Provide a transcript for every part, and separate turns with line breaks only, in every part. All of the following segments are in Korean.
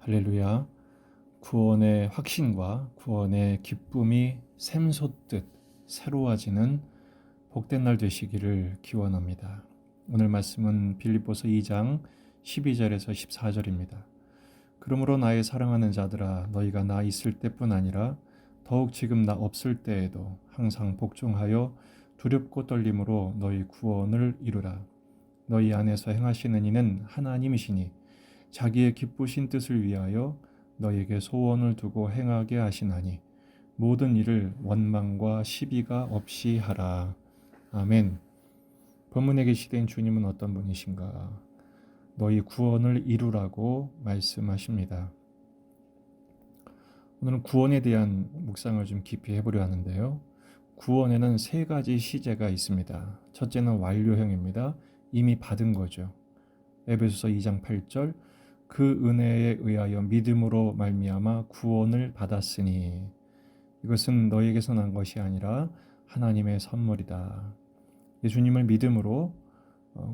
할렐루야. 구원의 확신과 구원의 기쁨이 샘솟듯 새로워지는 복된 날 되시기를 기원합니다. 오늘 말씀은 빌립보서 2장 12절에서 14절입니다. 그러므로 나의 사랑하는 자들아, 너희가 나 있을 때뿐 아니라 더욱 지금 나 없을 때에도 항상 복종하여 두렵고 떨림으로 너희 구원을 이루라. 너희 안에서 행하시는 이는 하나님이시니 자기의 기쁘신 뜻을 위하여 너희에게 소원을 두고 행하게 하시나니 모든 일을 원망과 시비가 없이 하라. 아멘. 본문에 계시된 주님은 어떤 분이신가? 너희 구원을 이루라고 말씀하십니다. 오늘은 구원에 대한 묵상을 좀 깊이 해보려 하는데요. 구원에는 세 가지 시제가 있습니다. 첫째는 완료형입니다. 이미 받은 거죠. 에베소서 2장 8절, 그 은혜에 의하여 믿음으로 말미암아 구원을 받았으니 이것은 너희에게서 난 것이 아니라 하나님의 선물이다. 예수님을 믿음으로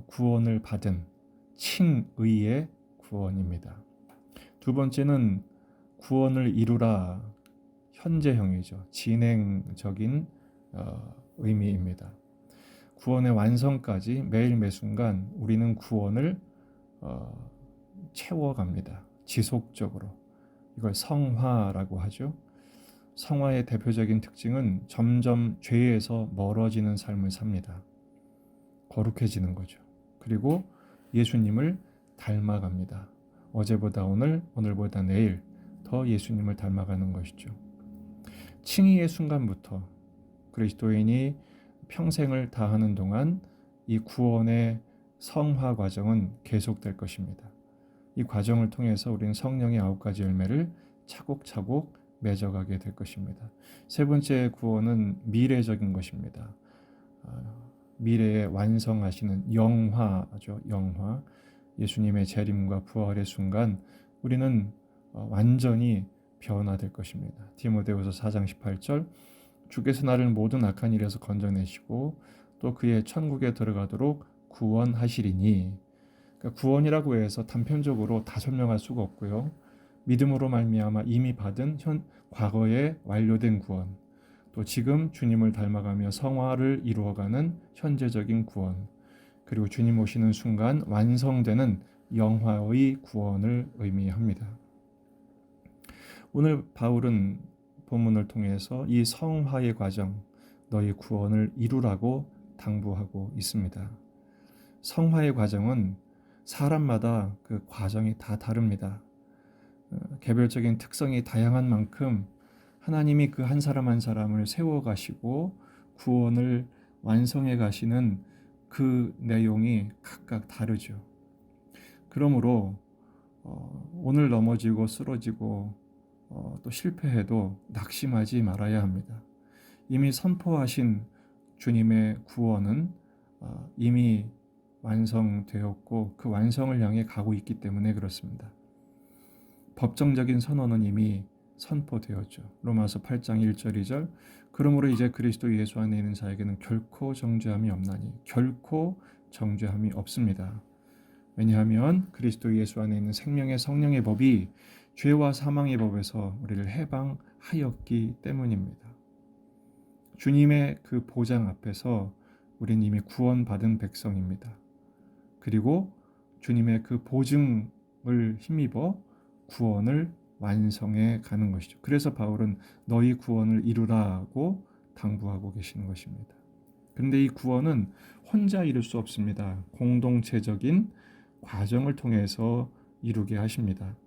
구원을 받은 칭의의 구원입니다. 두 번째는 구원을 이루라, 현재형이죠. 진행적인 의미입니다. 구원의 완성까지 매일 매순간 우리는 구원을 채워갑니다. 지속적으로. 이걸 성화라고 하죠. 성화의 대표적인 특징은 점점 죄에서 멀어지는 삶을 삽니다. 거룩해지는 거죠. 그리고 예수님을 닮아갑니다. 어제보다 오늘, 오늘보다 내일 더 예수님을 닮아가는 것이죠. 칭의의 순간부터 그리스도인이 평생을 다하는 동안 이 구원의 성화 과정은 계속될 것입니다. 이 과정을 통해서 우리는 성령의 9가지 열매를 차곡차곡 맺어가게 될 것입니다. 세 번째 구원은 미래적인 것입니다. 미래에 완성하시는 영화죠. 영화. 예수님의 재림과 부활의 순간 우리는 완전히 변화될 것입니다. 디모데후서 4장 18절, 주께서 나를 모든 악한 일에서 건져내시고 또 그의 천국에 들어가도록 구원하시리니, 그러니까 구원이라고 해서 단편적으로 다 설명할 수가 없고요. 믿음으로 말미암아 이미 받은 과거에 완료된 구원, 또 지금 주님을 닮아가며 성화를 이루어가는 현재적인 구원, 그리고 주님 오시는 순간 완성되는 영화의 구원을 의미합니다. 오늘 바울은 본문을 통해서 이 성화의 과정, 너희 구원을 이루라고 당부하고 있습니다. 성화의 과정은 사람마다 그 과정이 다 다릅니다. 개별적인 특성이 다양한 만큼 하나님이 그 한 사람 한 사람을 세워가시고 구원을 완성해 가시는 그 내용이 각각 다르죠. 그러므로 오늘 넘어지고 쓰러지고 또 실패해도 낙심하지 말아야 합니다. 이미 선포하신 주님의 구원은 이미 완성되었고 그 완성을 향해 가고 있기 때문에 그렇습니다. 법정적인 선언은 이미 선포되었죠. 로마서 8장 1절 2절, 그러므로 이제 그리스도 예수 안에 있는 자에게는 결코 정죄함이 없나니, 결코 정죄함이 없습니다. 왜냐하면 그리스도 예수 안에 있는 생명의 성령의 법이 죄와 사망의 법에서 우리를 해방하였기 때문입니다. 주님의 그 보장 앞에서 우리는 이미 구원받은 백성입니다. 그리고 주님의 그 보증을 힘입어 구원을 완성해 가는 것이죠. 그래서 바울은 너희 구원을 이루라고 당부하고 계시는 것입니다. 그런데 이 구원은 혼자 이룰 수 없습니다. 공동체적인 과정을 통해서 이루게 하십니다.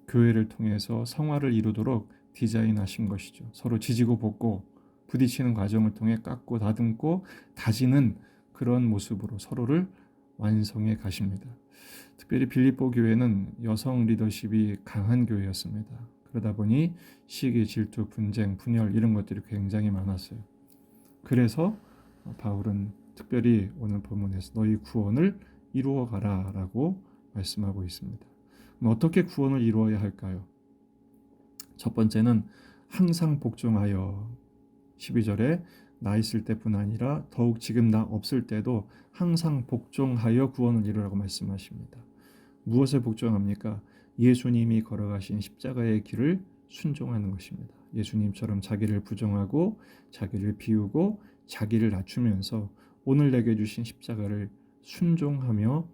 교회를 통해서 성화를 이루도록 디자인하신 것이죠. 서로 지지고 볶고 부딪히는 과정을 통해 깎고 다듬고 다지는 그런 모습으로 서로를 완성해 가십니다. 특별히 빌립보 교회는 여성 리더십이 강한 교회였습니다. 그러다 보니 시기, 질투, 분쟁, 분열 이런 것들이 굉장히 많았어요. 그래서 바울은 특별히 오늘 본문에서 너희 구원을 이루어 가라라고 말씀하고 있습니다. 어떻게 구원을 이루어야 할까요? 첫 번째는 항상 복종하여, 12절에 나 있을 때뿐 아니라 더욱 지금 나 없을 때도 항상 복종하여 구원을 이루라고 말씀하십니다. 무엇에 복종합니까? 예수님이 걸어가신 십자가의 길을 순종하는 것입니다. 예수님처럼 자기를 부정하고 자기를 비우고 자기를 낮추면서 오늘 내게 주신 십자가를 순종하며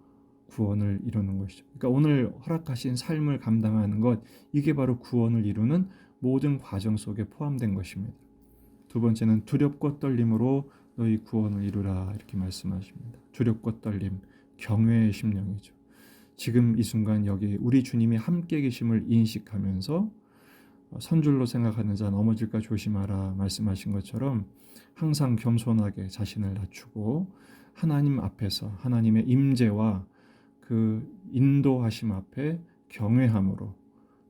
구원을 이루는 것이죠. 그러니까 오늘 허락하신 삶을 감당하는 것, 이게 바로 구원을 이루는 모든 과정 속에 포함된 것입니다. 두 번째는 두렵고 떨림으로 너희 구원을 이루라, 이렇게 말씀하십니다. 두렵고 떨림, 경외의 심령이죠. 지금 이 순간 여기 우리 주님이 함께 계심을 인식하면서 선줄로 생각하는 자 넘어질까 조심하라 말씀하신 것처럼 항상 겸손하게 자신을 낮추고 하나님 앞에서 하나님의 임재와 그 인도하심 앞에 경외함으로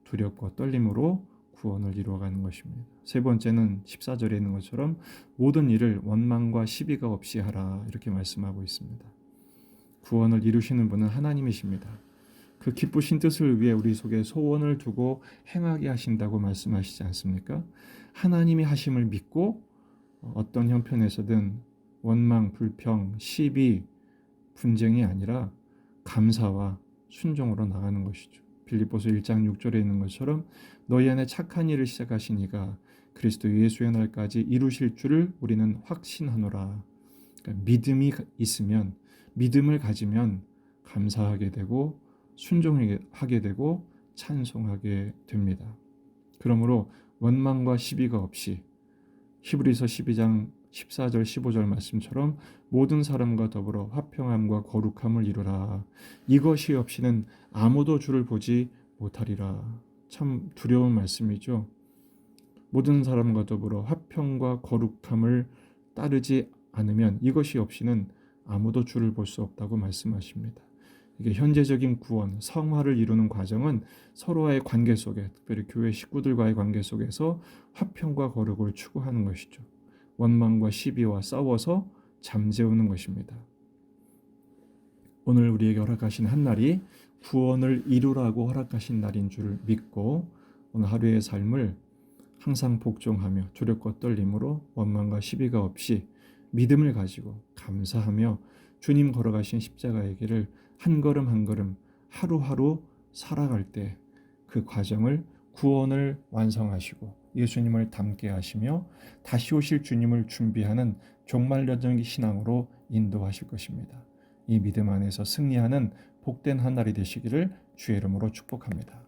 두렵고 떨림으로 구원을 이루어가는 것입니다. 세 번째는 14절에 있는 것처럼 모든 일을 원망과 시비가 없이 하라, 이렇게 말씀하고 있습니다. 구원을 이루시는 분은 하나님이십니다. 그 기쁘신 뜻을 위해 우리 속에 소원을 두고 행하게 하신다고 말씀하시지 않습니까? 하나님이 하심을 믿고 어떤 형편에서든 원망, 불평, 시비, 분쟁이 아니라 감사와 순종으로 나가는 것이죠. 빌립보서 1장 6절에 있는 것처럼 너희 안에 착한 일을 시작하신 이가 그리스도 예수의 날까지 이루실 줄을 우리는 확신하노라. 그러니까 믿음이 있으면, 믿음을 가지면 감사하게 되고 순종하게 되고 찬송하게 됩니다. 그러므로 원망과 시비가 없이 히브리서 12장 14절 15절 말씀처럼 모든 사람과 더불어 화평함과 거룩함을 이루라. 이것이 없이는 아무도 주를 보지 못하리라. 참 두려운 말씀이죠. 모든 사람과 더불어 화평과 거룩함을 따르지 않으면 이것이 없이는 아무도 주를 볼 수 없다고 말씀하십니다. 이게 현재적인 구원, 성화를 이루는 과정은 서로와의 관계 속에, 특별히 교회 식구들과의 관계 속에서 화평과 거룩을 추구하는 것이죠. 원망과 시비와 싸워서 잠재우는 것입니다. 오늘 우리에게 허락하신 한 날이 구원을 이루라고 허락하신 날인 줄 믿고 오늘 하루의 삶을 항상 복종하며 두렵고 떨림으로 원망과 시비가 없이 믿음을 가지고 감사하며 주님 걸어가신 십자가의 길을 한 걸음 한 걸음 하루하루 살아갈 때 그 과정을 구원을 완성하시고 예수님을 닮게 하시며 다시 오실 주님을 준비하는 종말론적인 신앙으로 인도하실 것입니다. 이 믿음 안에서 승리하는 복된 한 날이 되시기를 주의 이름으로 축복합니다.